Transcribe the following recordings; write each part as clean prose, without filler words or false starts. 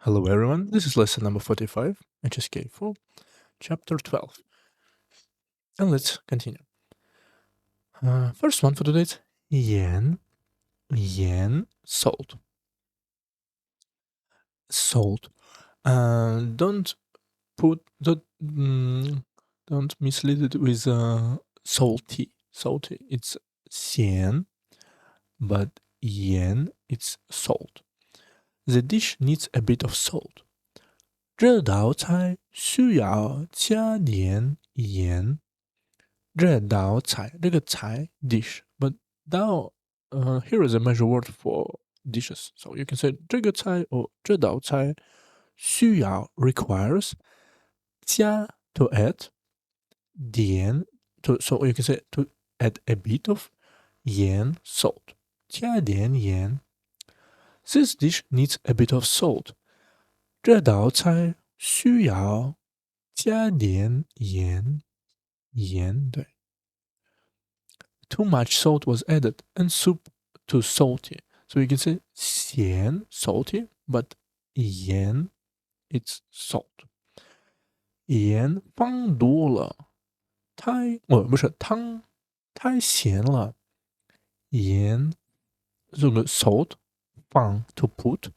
Hello everyone, this is lesson number 45, HSK 4, chapter 12. And let's continue. First one for today is yen, salt. Salt. Don't put, don't mislead it with salty. Salty, it's xian, but yen, it's salt. The dish needs a bit of salt. 这道菜需要加点盐。这道菜，这个菜 dish, but now here is a measure word for dishes. So you can say 这个菜 or 这道菜需要 requires 加 to add 点 so you can say to add a bit of 盐 salt. 加点盐。This dish needs a bit of salt. 这道菜需要加点盐。盐，对。Too much salt was added and soup too salty. So you can say 咸 salty, but 盐 it's salt. 盐放多了，不是汤太咸了。盐这个 salt 放 to put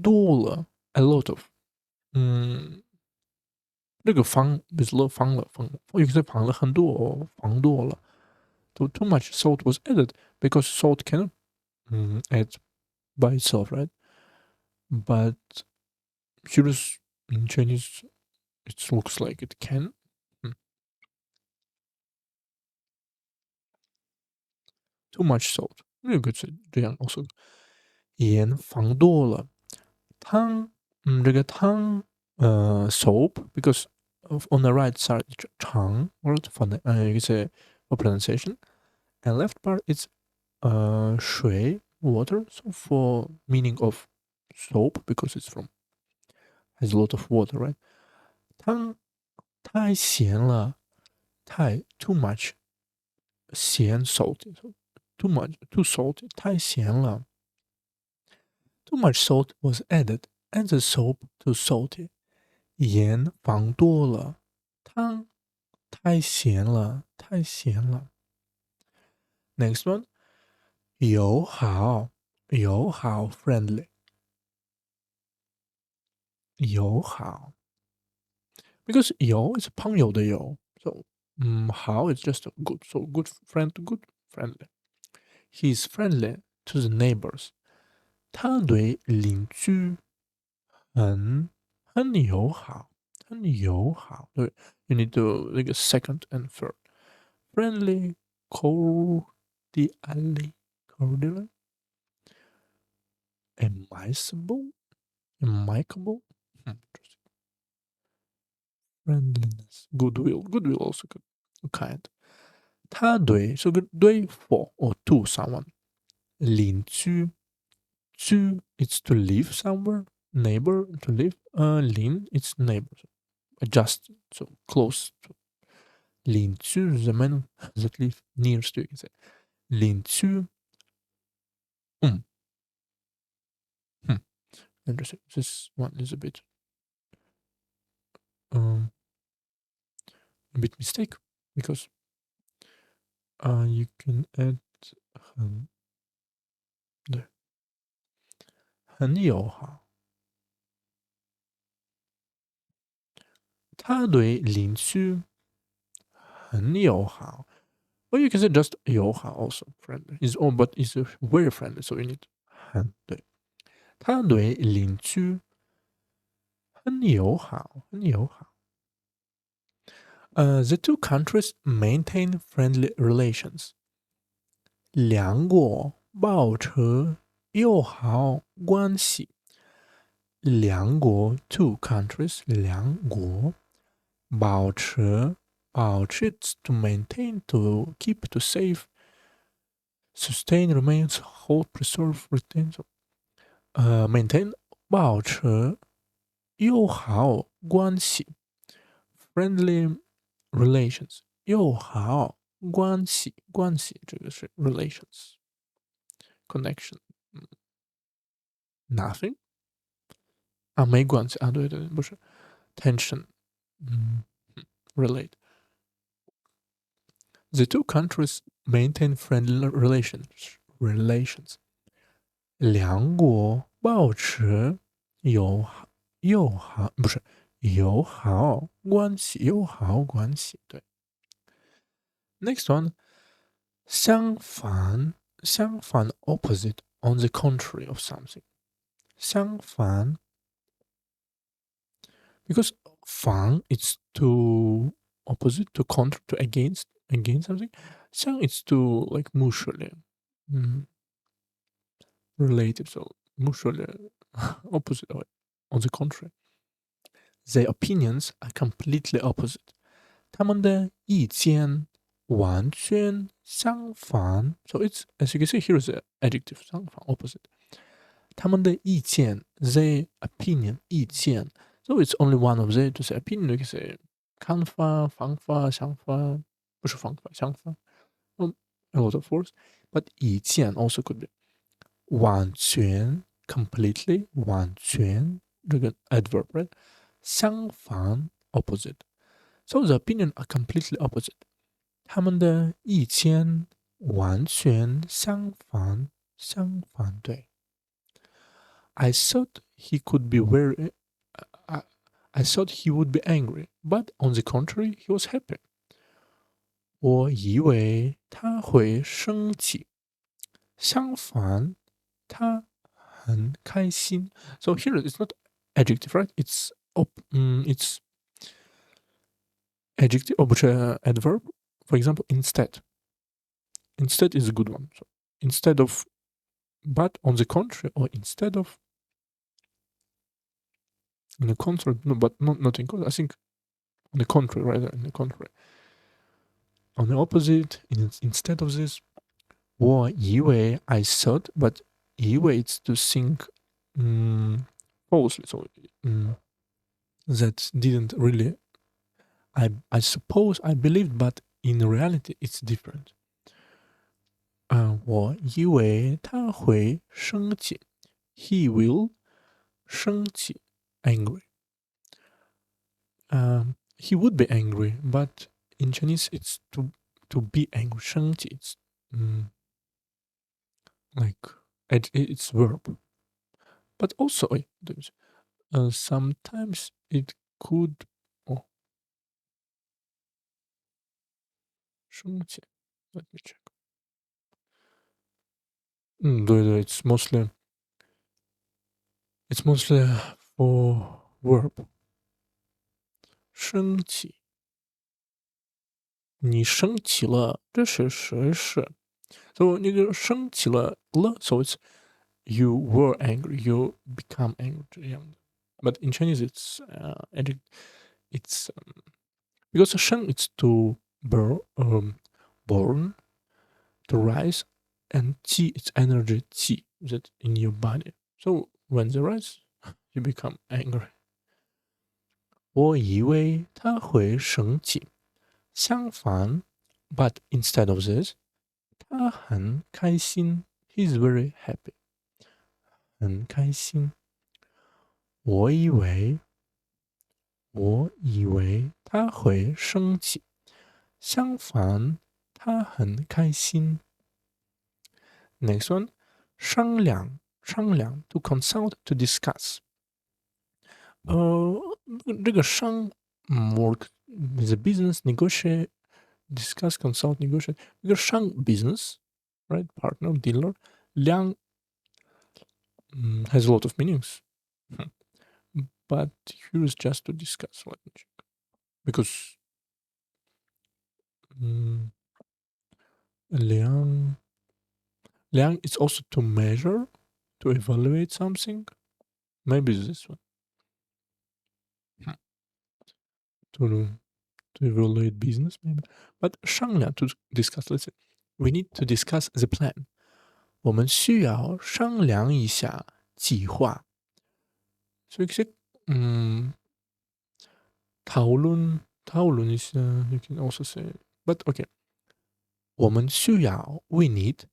多了 a lot of 这个放 is 了放了you can say 放了很多放多了。Too much salt was added because salt cannot add by itself, right? But here in Chinese, it looks like it can. Too much salt. You could say 这样 also. 盐放多了，汤，这个汤，soap because on the right side 长 word for the you can say for pronunciation, and left part it's 水 water. So for meaning of soap because it's from has a lot of water, right? 汤太咸了，too much 咸 salty, so too much too salty 太咸了。Too much salt was added and the soup too salty. 盐放多了，汤太咸了，太咸了。Next one, 友好 friendly. 友好 because 友 is 朋友的友 so 好 is just good, so good friend, good friendly. He is friendly to the neighbors. 他对邻居很友好，很友好。对，you need to 那个 second and third. Friendly, cordially, amicable, friendliness, goodwill also good, kind. 他对 so good 对 for or to someone. 邻居 it's to live somewhere. Neighbor to live. 邻 it's neighbor. Just so close to. 邻居 the man that live nearest to you can say. 邻居 Interesting. This one is a bit mistake because you can add 很友好。他对邻居很友好。Or you can say just 友好 also friendly. Is but is very friendly, so you need 很对。他对邻居很友好，很友好。The two countries maintain friendly relations. 两国保持友好关系。两国 two countries 两国保持 to maintain, to keep, to save, sustain, remains, hold, preserve, retain. So, maintain 保持友好关系 friendly relations 友好关系这个是 relations connection nothing 没关系对，不是 tension relate. The two countries maintain friendly relations. 两国保持友好关系，对。Next one, 相反 opposite, on the contrary of something. 相反 because 反 it's to opposite, to contra, to against something. 相 it's to like mutually related, so mutually opposite, or on the contrary. Their opinions are completely opposite. 他们的意见完全相反。So it's, as you can see, here is the adjective 相反 opposite. 他们的意见 their opinion 意见 so it's only one of the to say opinion. You can say 看法方法想法不是方法想法 a lot of words, but 意见 also could be 完全 completely 完全这个 adverb, right? 相反 opposite. So the opinion are completely opposite. 他们的意见完全相反对。I thought he could be very. I thought he would be angry, but on the contrary, he was happy. 我以为他会生气，相反，他很开心。So here it's not adjective, right? It's adjective,不是adverb. For example, instead. Instead is a good one. So instead of, but on the contrary, or instead of. In the contrary, no, but not in contrary. I think on the contrary, rather in the contrary. On the opposite, instead of this, 我以为 I thought, but 以为 it's to think falsely. So that didn't really. I suppose I believed, but in reality, it's different. 我以为他会生气 He will 生气 angry. He would be angry, but in Chinese it's to be angry. 生气 it's like it's verb. But also sometimes it could 生气 let me check. 对，it's mostly for verb. 生气你生气了，这是谁事？ So 那个生气了 so it's you were angry, you become angry 这样的。But in Chinese it's it's because 生 it's to born, to rise, and qi it's energy qi that in your body. So when they rise, you become angry. 我以为他会生气，相反 but instead of this, 他很开心 he's very happy. 很开心。我以为他会生气，相反，他很开心。Next one, 商量 to consult, to discuss. 这个商work with a business, negotiate, discuss, consult, negotiate. 这个商 business, right? Partner, dealer. 量 has a lot of meanings. But here is just to discuss. Let me check. Because 量 is also to measure, to evaluate something. Maybe this one. To evaluate business, maybe. But 商量 to discuss. Let's say we need to discuss the plan. 我们需要商量一下计划。So you can say 讨论一下 you can also say, but okay. 我们需要 we need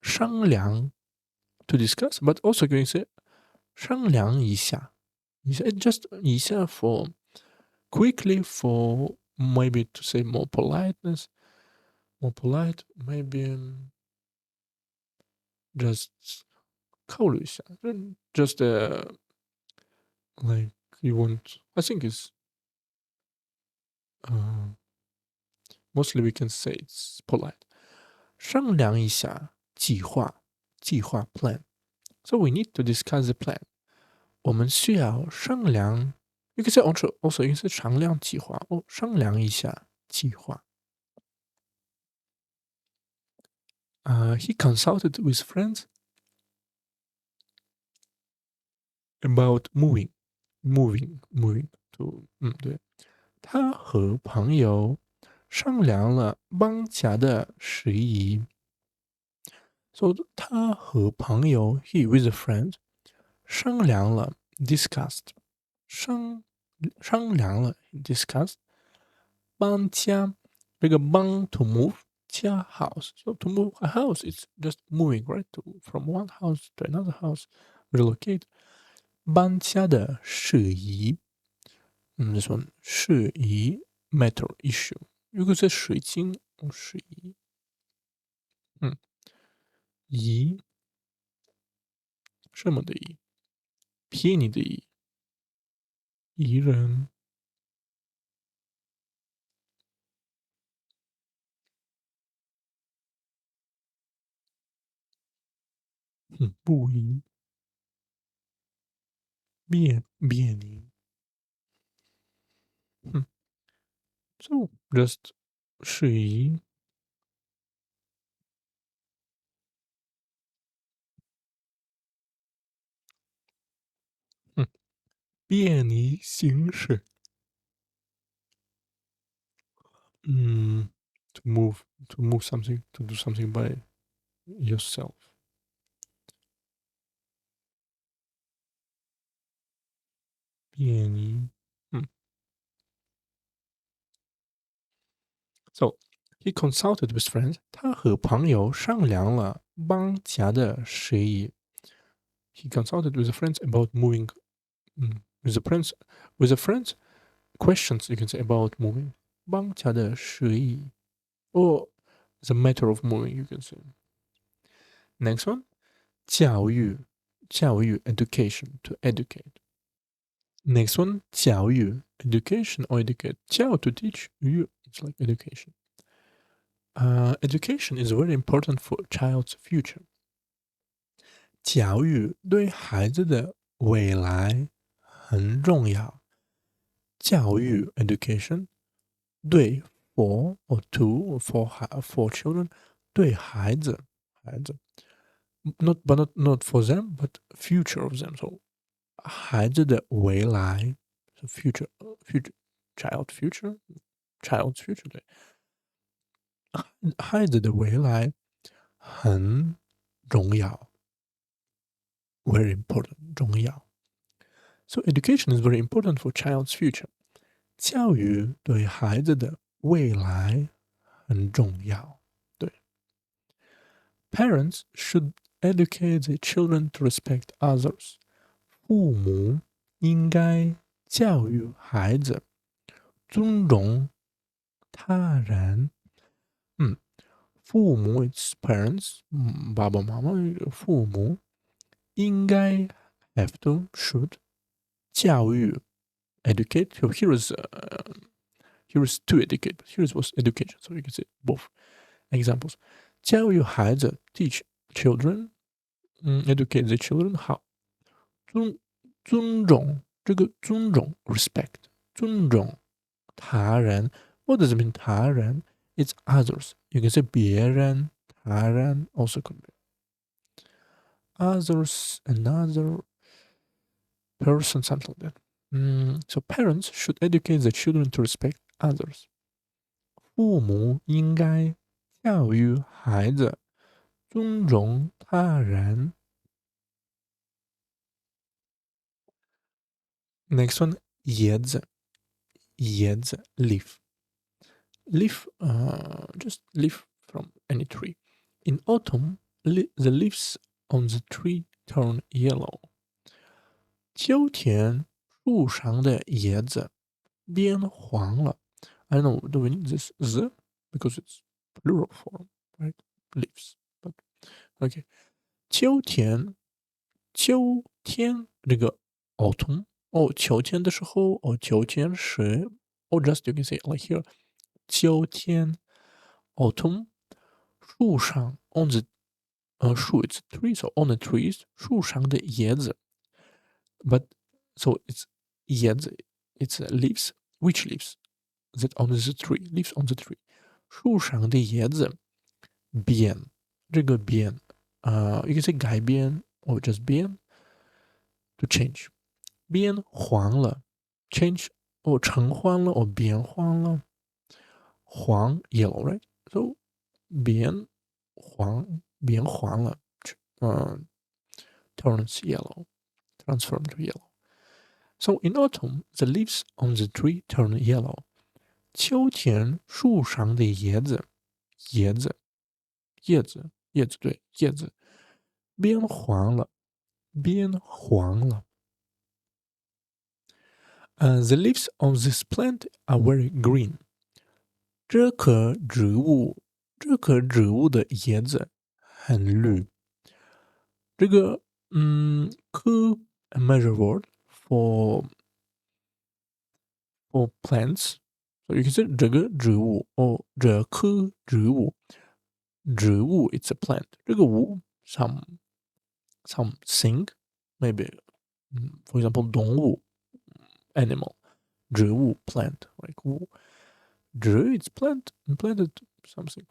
商量 to discuss, but also you can say 商量一下 just 一下 for quickly for maybe to say more politeness, more polite, maybe just 考虑一下 just like you want, I think it's mostly we can say it's polite. 商量一下计划 plan. So we need to discuss the plan. 我们需要商量 you can say also you can say 商量计划商量一下计划 he consulted with friends about moving to 对，他和朋友商量了搬家的事宜。So 他和朋友 he with a friend 商量了 discussed 商量了 discussed 搬家这个搬 to move 家 house. So to move a house it's just moving right from one house to another house relocate 搬家的事宜。this one 事宜 matter issue. You could say 水晶事宜。宜什么的宜？便宜的宜。宜人。不宜。便宜。So just 适宜。便宜行事。to move something, to do something by yourself. 便宜。So he consulted with friends. 他和朋友商量了搬家的事宜。He consulted with friends about moving. With the friends questions you can say about moving. 搬家的事宜 or the matter of moving you can say. Next one. 教育 education to educate. Next one 教育 education or educate 教 to teach 育 it's like education. Education is very important for a child's future. 教育对孩子的未来很重要。教育 education 对 for or to for children 对孩子 not for them but future of them. So 孩子的未来 so future child's future 对，孩子的未来很重要 very important 重要。So education is very important for child's future. 教育对孩子的未来很重要。对。Parents should educate their children to respect others. 父母应该教育孩子尊重他人。父母 it's parents，爸爸妈妈父母应该 have to should 教育 educate. So here is to educate, but here was education. So you can say both examples. 教育孩子 teach children, educate the children how 尊重这个尊重 respect 尊重他人 what does it mean 他人 it's others you can say 别人他人 also could be others another person something like that. So parents should educate the children to respect others. 父母应该教育孩子尊重他人。Next one 椰子 leaf just leaf from any tree. In autumn, the leaves on the tree turn yellow. 秋天树上的叶子变黄了。I don't know, do we need this the? Because it's plural form, right? Leaves. But okay. 秋天这个 autumn 秋天的时候秋天是just you can say like here 秋天 autumn 树上 on the 树 it's trees so on the trees 树上的叶子 but so it's 叶子 it's leaves which leaves that on the tree leaves on the tree 树上的叶子变这个变you can say 改变 or just 变 to change 变黄了 change or 橙黄了 or 变黄了黄 yellow right so 变黄了turns yellow transformed to yellow so in autumn the leaves on the tree turn yellow 秋天树上的叶子对叶子变黄了The leaves on this plant are very green. 这棵植物的叶子很绿。这个棵 a measure word for plants. So you can say 这个植物 or 这棵植物。植物 it's a plant. 这个物 something maybe for example 动物 animal. 植物 plant like 物 植 it's planted something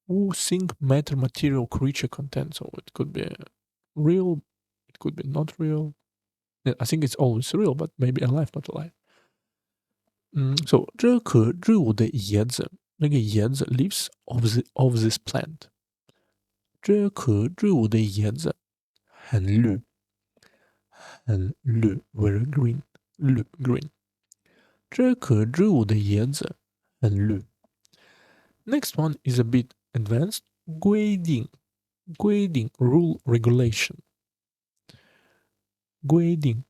物 think matter material creature content so it could be real it could be not real I think it's always real but maybe alive not alive so 这棵植物的叶子那个叶子 leaves of this plant 这棵植物的叶子很绿 very green 绿 green 这棵植物的叶子很绿。Next one is a bit advanced. 规定 rule regulation 规定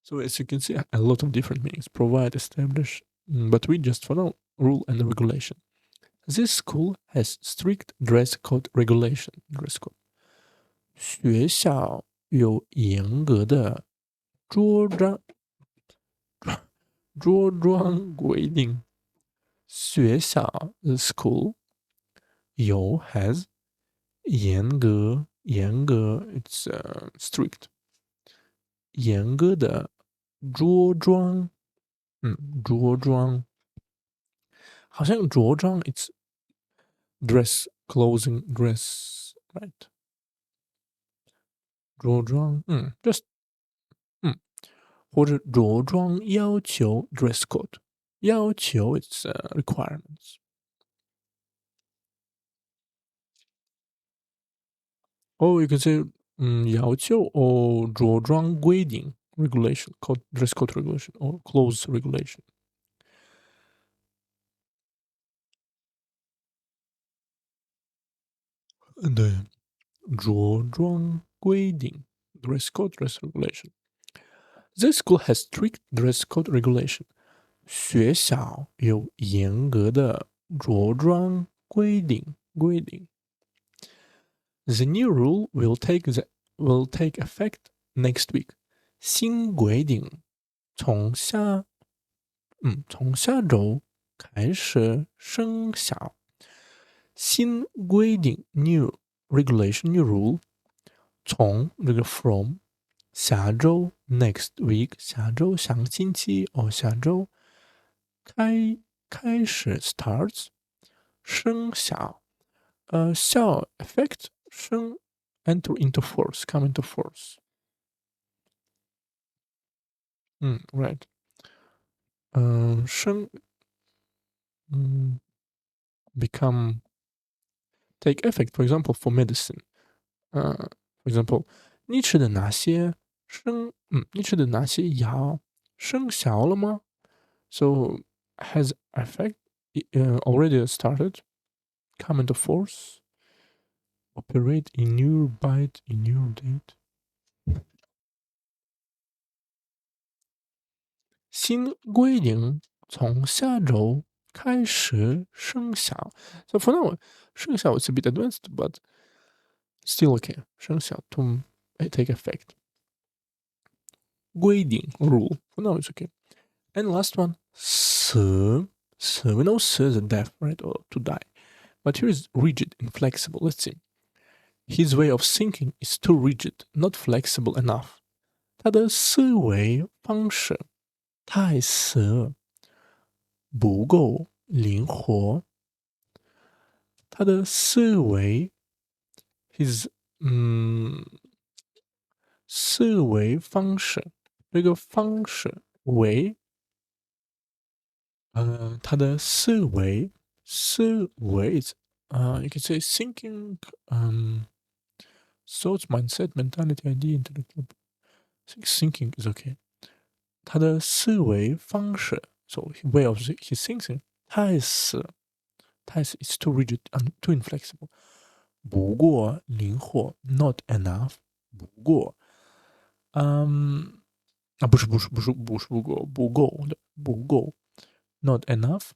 So as you can see a lot of different meanings provide establish but we just follow rule and regulation. This school has strict dress code regulation dress code 学校有严格的着装规定。学校 the school 有 has 严格 it's strict 严格的着装着装好像着装 it's dress clothing dress right 着装just 或者着装要求 dress code 要求 it's requirements or you can say 要求 or 着装规定 regulation code dress code regulation or clothes regulation 对着装规定 dress code dress regulation This school has strict dress code regulation 学校有严格的着装规定The new rule will take effect next week 新规定从下周开始生效新规定 new regulation new rule 从这个 from 下周 next week 下周上星期下周开始 starts 生效效 effect 生 enter into force come into force right 生become take effect for example for medicine for example 你吃的哪些药生效了吗 so has effect already started come into force operate in your byte in your date. 新规定从下周开始生效。So for now, 生效 is a bit advanced, but still okay. 生效 to take effect. 规定 rule. For now it's okay. And last one, 死. We know 死 is a death, right? Or to die. But here is rigid, inflexible. Let's see. His way of thinking is too rigid, not flexible enough. 他的思维方式太死，不够灵活。他的思维 his 思维方式，这个方式为他的思维is you can say thinking thoughts mindset mentality idea intellectual I think thinking is okay 他的思维方式 so way of his thinking 太死 is too rigid and too inflexible 不过灵活 not enough 不过不够 not enough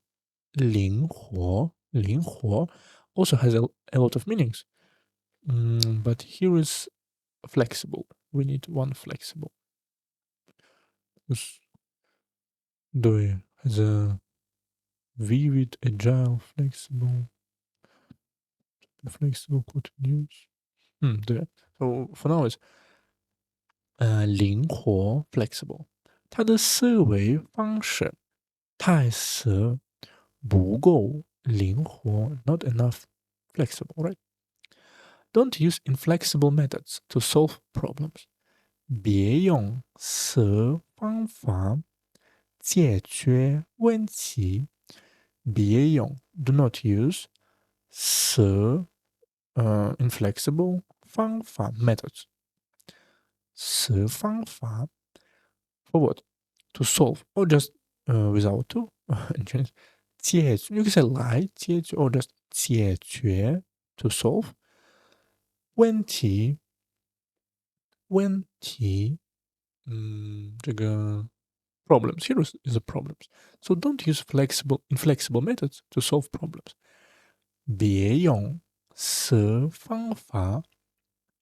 灵活 also has a lot of meanings but here is flexible we need one flexible 对 has a vivid agile flexible continuous 对 so for now is 灵活 flexible 他的思维方式太死不够灵活 not enough flexible right don't use inflexible methods to solve problems 别用死方法解决问题别用 do not use 死inflexible 方法 methods 死方法 for what to solve or just without to in Chinese 解决 you can say 来解决 or just 解决 to solve 问题这个 problems here is a problems so don't use inflexible methods to solve problems 别用死方法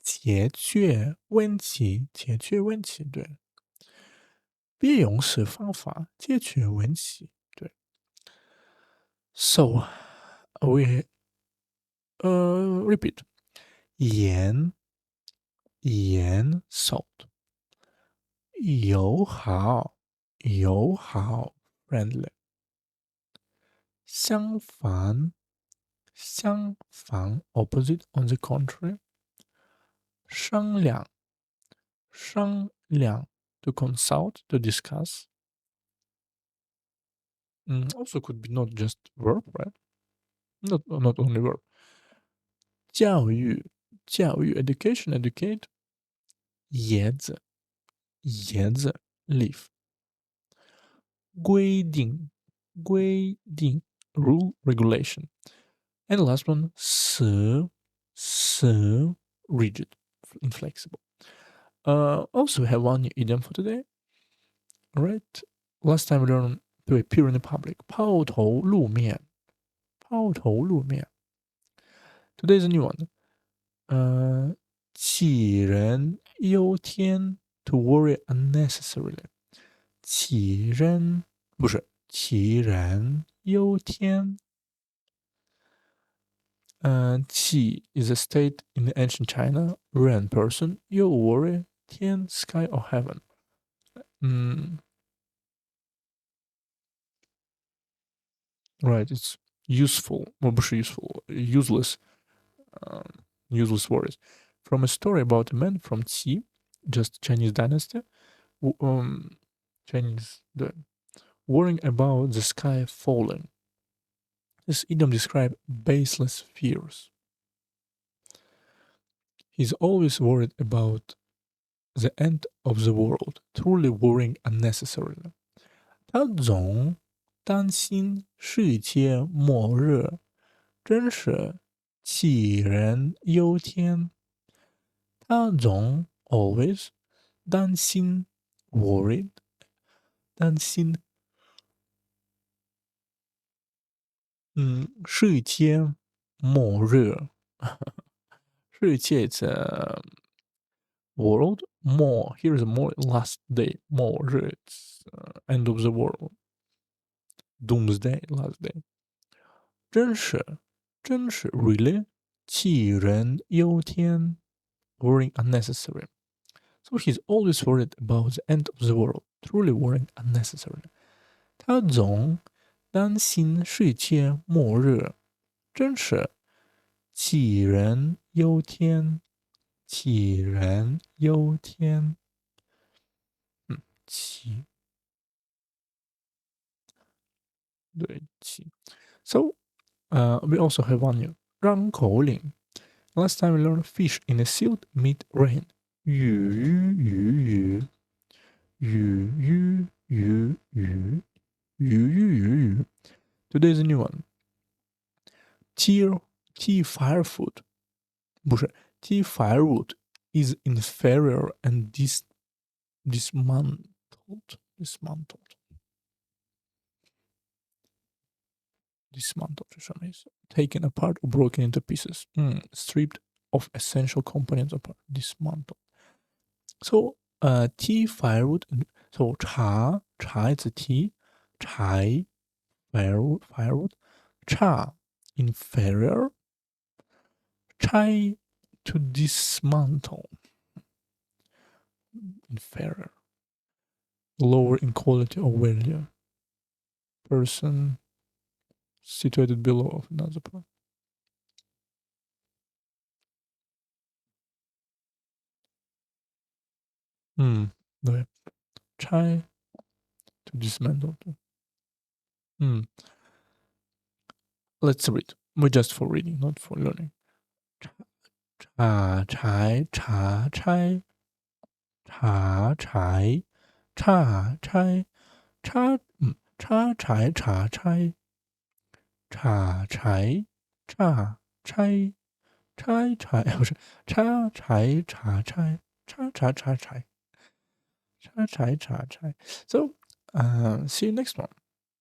解决问题对别用死方法解决问题对 so we repeat 盐 salt 友好 friendly 相反 opposite on the contrary 商量 to consult to discuss also could be not just verb right not only verb 教育 education educate 椰子 leaf 规定 rule regulation and the last one 死 rigid inflexible also we have one new idiom for today right last time we learned to appear in the public 抛头露面 today is a new one 杞人忧天 to worry unnecessarily 杞人不是杞人忧天qi is a state in the ancient China, ren person, you worry, tian, sky or heaven. Right, it's useful, useless worries. From a story about a man from Qi, just Chinese dynasty, worrying about the sky falling. This idiom describes baseless fears. He's always worried about the end of the world, truly worrying unnecessarily. 他总担心世界末日，真是杞人忧天。他总 always 担心 worried 担心世界末日世界 it's world more here is more last day 末日 it's end of the world doomsday last day 真是 really 杞人忧天 worrying unnecessary so he's always worried about the end of the world truly worrying unnecessarily 他总担心世界末日真是杞人忧天杞人忧天杞对杞 so we also have one new 让口令 last time we learned fish in a sealed mid rain 雨雨雨雨雨雨 today is a new one tea firewood 不是 tea firewood is inferior and dismantled dismantled 是什么意思 taken apart or broken into pieces stripped of essential components apart dismantled so tea firewood so 茶 is tea 柴 firewood 茶 inferior 拆 to dismantle inferior lower in quality or value person situated below of another person 对拆 to dismantle let's read we're just for reading not for learning 茶柴茶拆茶柴茶拆茶茶柴茶拆茶柴茶拆拆柴不是茶柴茶拆茶茶茶柴茶柴茶柴 so see you next one